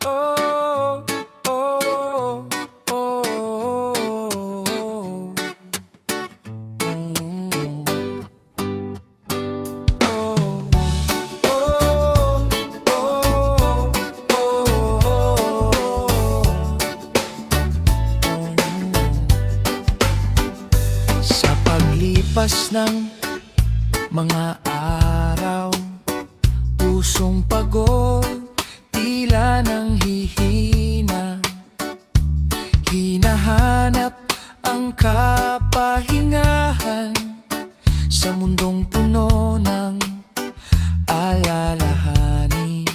Oh, oh, oh, oh. Sa paglipas ng mga araw, pusong pagod, tila nang hihina. Hinahanap ang kapahingahan sa mundong puno ng alalahanin.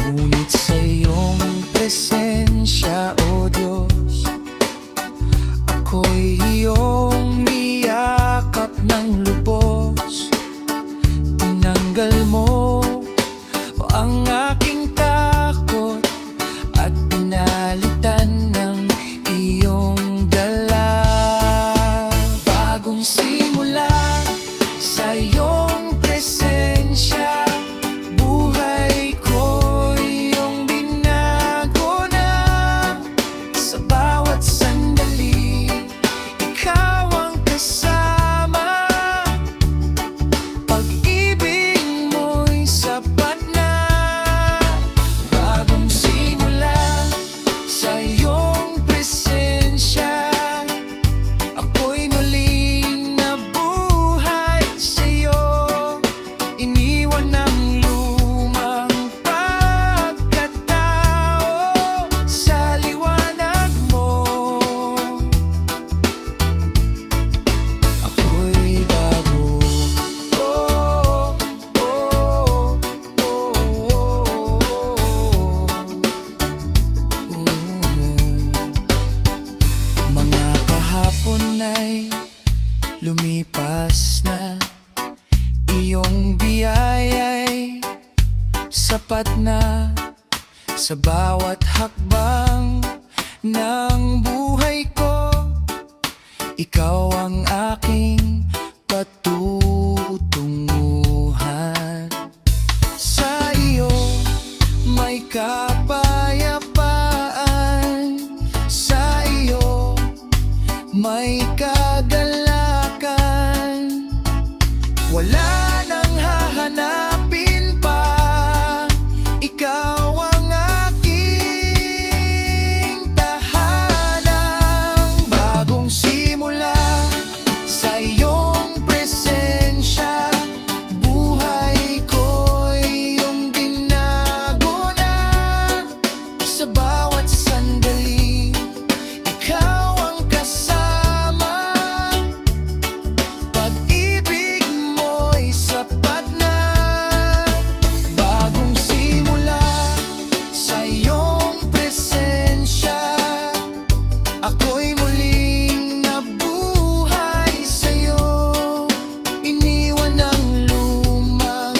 Ngunit sa iyong presensya, O Diyos, ako'y iyong niyakap ng lubos. Tinanggal mo ang aking takot at pinalitan ng iyong dala. Bagong simula sa iyong presensya, buhay ko'y iyong binago na. Sa bawat sandali, ikaw ang kasama. Pag-ibig mo'y sapat na. Bagong simula sa iyong presensya, ako'y muling nabuhay sa'yo. Iniwan ang lumang pagkatao sa liwanag mo. Ako'y bago. Oh, oh, oh, Mga kahapon ay lumipas na, iyong biyaya'y sapat na. Sa bawat hakbang ng buhay ko, ikaw ang aking patutunguhan. Sa iyo may kapayapaan, sa iyo may kagalakan. Wala nang hahanapin pa, ikaw ang aking tahanan. Bagong simula sa iyong presensya, buhay ko'y iyong binago na. Sa bawat sandali, ikaw ang kasama. Pag-ibig mo'y sapat na. Bagong simula sa iyong presensya, ako'y muling nabuhay sa'yo. Iniwan ang lumang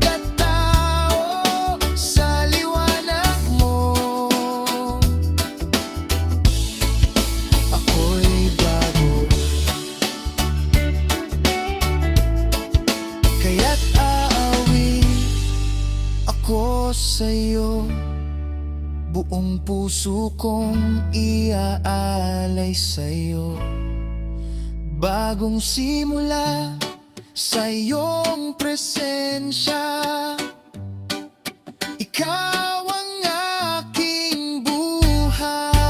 pagkatao sa liwanag mo. Ako'y bago, kaya't aawit ako sa'yo. Buong puso kong iaalay sa'yo. Bagong simula sa iyong presensya, ikaw ang aking buhay.